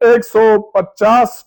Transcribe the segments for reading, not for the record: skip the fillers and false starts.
150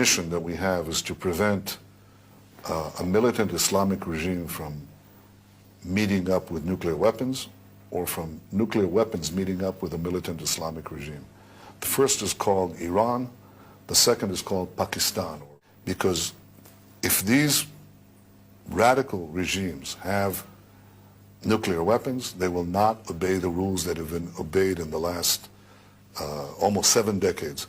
mission that we have is to prevent a militant Islamic regime from meeting up with nuclear weapons or from nuclear weapons meeting up with a militant Islamic regime. The first is called Iran, the second is called Pakistan. Because if these radical regimes have nuclear weapons, they will not obey the rules that have been obeyed in the last almost 7 decades.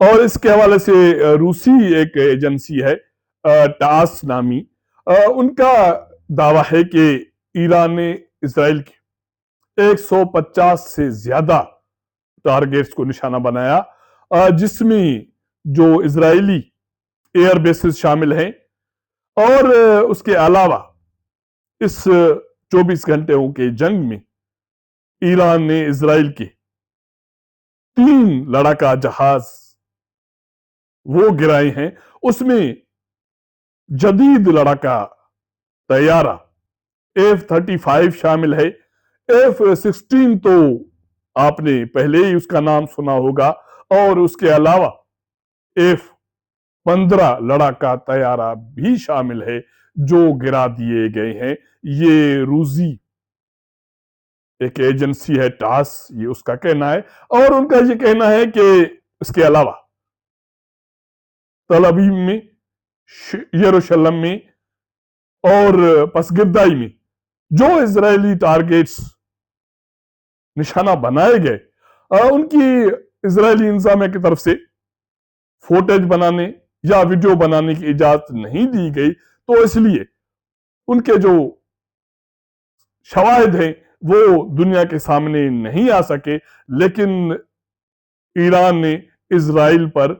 اور اس کے حوالے سے روسی ایک agency ہے toss نامی، ان کا دعویٰ ہے کہ ایران نے اسرائیل کے 150 سے زیادہ ٹارگیٹس کو نشانہ بنایا، جس میں جو اسرائیلی ایئر بیسز شامل ہیں، اور اس کے علاوہ اس 24 گھنٹوں کے جنگ میں ایران نے اسرائیل کے 3 لڑاکا جہاز وہ گرائے ہیں، اس میں جدید لڑاکا طیارہ F-35 شامل ہے۔ F-16 تو آپ نے پہلے ہی اس کا نام سنا ہوگا، اور اس کے علاوہ F-15 لڑاکا طیارہ بھی شامل ہے جو گرا دیے گئے ہیں۔ یہ روسی ایک ایجنسی ہے ٹاس، یہ اس کا کہنا ہے، اور ان کا یہ کہنا ہے کہ اس کے علاوہ تل ابیب میں، یروشلم میں اور پسگردائی میں جو اسرائیلی ٹارگیٹس نشانہ بنائے گئے، ان کی اسرائیلی انتظامیہ کی طرف سے فوٹیج بنانے یا ویڈیو بنانے کی اجازت نہیں دی گئی، تو اس لیے ان کے جو شواہد ہیں وہ دنیا کے سامنے نہیں آ سکے، لیکن ایران نے اسرائیل پر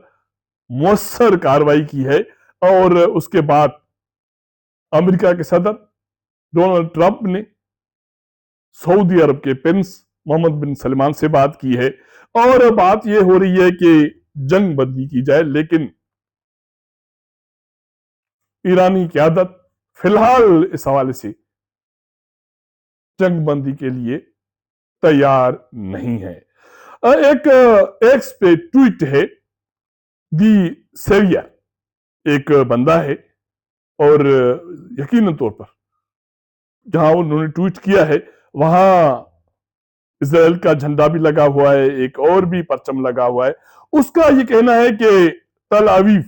مؤثر کارروائی کی ہے، اور اس کے بعد امریکہ کے صدر ڈونلڈ ٹرمپ نے سعودی عرب کے پرنس محمد بن سلمان سے بات کی ہے، اور بات یہ ہو رہی ہے کہ جنگ بندی کی جائے، لیکن ایرانی قیادت فی الحال اس حوالے سے جنگ بندی کے لیے تیار نہیں ہے۔ ایک ایکس پہ ٹویٹ ہے، دی سیویئر ایک بندہ ہے، اور یقیناً طور پر جہاں انہوں نے ٹویٹ کیا ہے وہاں اسرائیل کا جھنڈا بھی لگا ہوا ہے، ایک اور بھی پرچم لگا ہوا ہے۔ اس کا یہ کہنا ہے کہ تل ابیب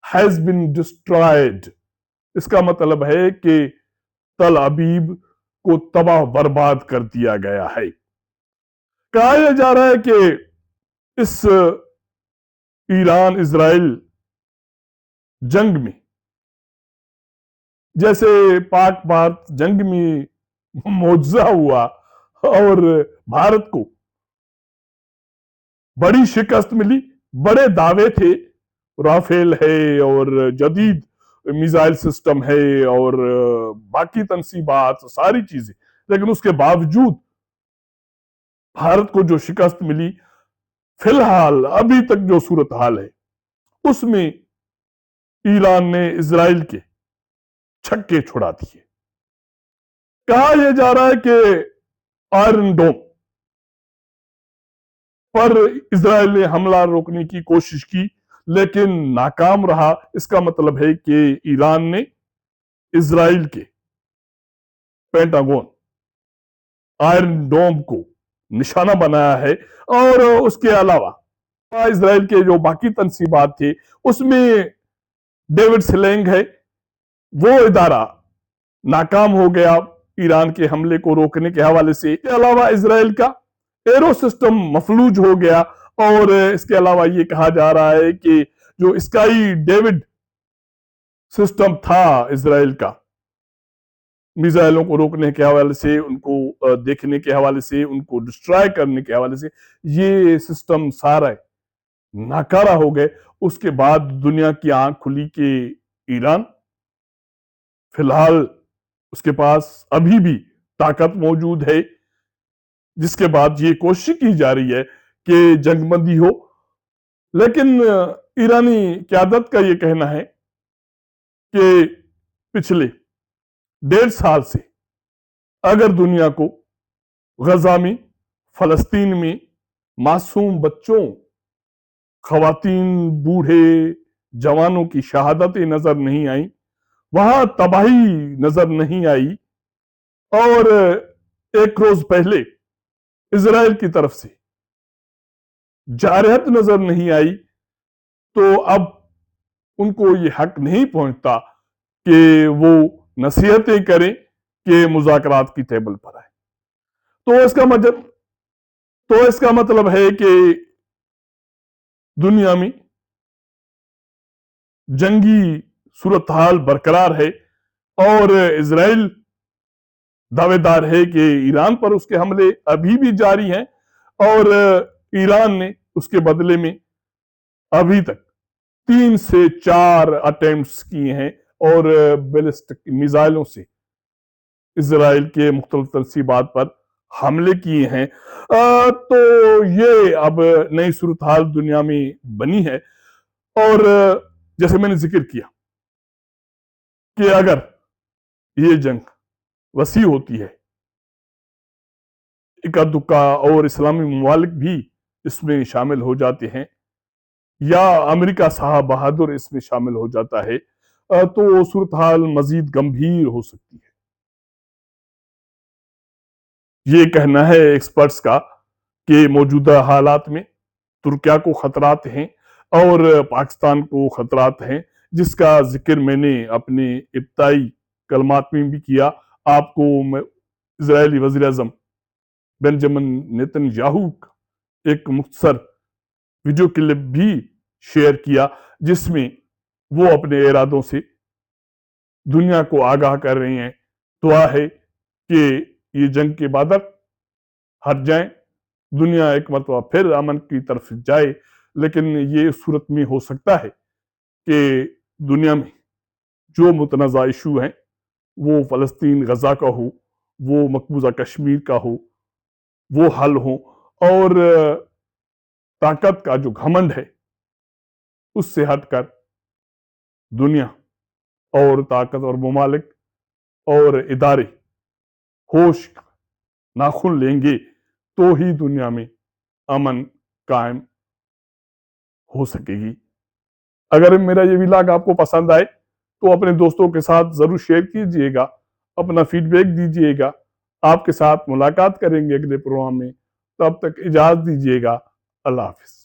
has been destroyed، اس کا مطلب ہے کہ تل ابیب کو تباہ برباد کر دیا گیا ہے۔ کہا یہ جا رہا ہے کہ اس ایران اسرائیل جنگ میں جیسے پاک بھارت جنگ میں معجزہ ہوا اور بھارت کو بڑی شکست ملی، بڑے دعوے تھے، رافیل ہے اور جدید میزائل سسٹم ہے اور باقی تنصیبات، ساری چیزیں، لیکن اس کے باوجود بھارت کو جو شکست ملی، فی الحال ابھی تک جو صورتحال ہے اس میں ایران نے اسرائیل کے چھکے چھڑا دیے۔ کہا یہ جا رہا ہے کہ آئرن ڈوم پر اسرائیل نے حملہ روکنے کی کوشش کی لیکن ناکام رہا۔ اس کا مطلب ہے کہ ایران نے اسرائیل کے پینٹاگون آئرن ڈوم کو نشانہ بنایا ہے، اور اس کے علاوہ اسرائیل کے جو باقی تنصیبات تھے اس میں ڈیوڈ سلنگ ہے، وہ ادارہ ناکام ہو گیا ایران کے حملے کو روکنے کے حوالے سے۔ اس کے علاوہ اسرائیل کا ایرو سسٹم مفلوج ہو گیا، اور اس کے علاوہ یہ کہا جا رہا ہے کہ جو اسکائی ڈیوڈ سسٹم تھا اسرائیل کا، میزائلوں کو روکنے کے حوالے سے، ان کو دیکھنے کے حوالے سے، ان کو ڈسٹرائے کرنے کے حوالے سے، یہ سسٹم سارا ناکارہ ہو گئے۔ اس کے بعد دنیا کی آنکھ کھلی کہ ایران فی الحال اس کے پاس ابھی بھی طاقت موجود ہے، جس کے بعد یہ کوشش کی جا رہی ہے کہ جنگ بندی ہو، لیکن ایرانی قیادت کا یہ کہنا ہے کہ پچھلے 1.5 سال سے اگر دنیا کو غزہ میں، فلسطین میں معصوم بچوں، خواتین، بوڑھے، جوانوں کی شہادتیں نظر نہیں آئیں، وہاں تباہی نظر نہیں آئی، اور ایک روز پہلے اسرائیل کی طرف سے جارحیت نظر نہیں آئی، تو اب ان کو یہ حق نہیں پہنچتا کہ وہ نصیحتیں کریں کہ مذاکرات کی ٹیبل پر آئے۔ تو اس کا مطلب ہے کہ دنیا میں جنگی صورتحال برقرار ہے اور اسرائیل دعوے دار ہے کہ ایران پر اس کے حملے ابھی بھی جاری ہیں اور ایران نے اس کے بدلے میں ابھی تک 3 سے 4 اٹیمپٹس کیے ہیں اور بیلسٹک میزائلوں سے اسرائیل کے مختلف تنصیبات پر حملے کیے ہیں۔ تو یہ اب نئی صورتحال دنیا میں بنی ہے اور جیسے میں نے ذکر کیا کہ اگر یہ جنگ وسیع ہوتی ہے، اکا دکا اور اسلامی ممالک بھی اس میں شامل ہو جاتے ہیں یا امریکہ صاحب بہادر اس میں شامل ہو جاتا ہے، تو صورتحال مزید گمبھیر ہو سکتی ہے۔ یہ کہنا ہے ایکسپرٹس کا کہ موجودہ حالات میں ترکیہ کو خطرات ہیں اور پاکستان کو خطرات ہیں، جس کا ذکر میں نے اپنے ابتدائی کلمات میں بھی کیا۔ آپ کو اسرائیلی وزیر اعظم بنجمن نیتن یاہو ایک مختصر ویڈیو کلپ بھی شیئر کیا جس میں وہ اپنے ارادوں سے دنیا کو آگاہ کر رہے ہیں۔ دعا ہے کہ یہ جنگ کے بادل ہٹ جائیں، دنیا ایک مرتبہ پھر امن کی طرف جائے، لیکن یہ اس صورت میں ہو سکتا ہے کہ دنیا میں جو متنازع ایشو ہیں وہ فلسطین غزہ کا ہو، وہ مقبوضہ کشمیر کا ہو، وہ حل ہو اور طاقت کا جو گھمنڈ ہے اس سے ہٹ کر دنیا اور طاقت اور ممالک اور ادارے ہوش ناخن لیں گے تو ہی دنیا میں امن قائم ہو سکے گی۔ اگر میرا یہ ولاگ آپ کو پسند آئے تو اپنے دوستوں کے ساتھ ضرور شیئر کیجئے گا، اپنا فیڈ بیک دیجئے گا۔ آپ کے ساتھ ملاقات کریں گے اگلے پروگرام میں، تب تک اجازت دیجئے گا۔ اللہ حافظ۔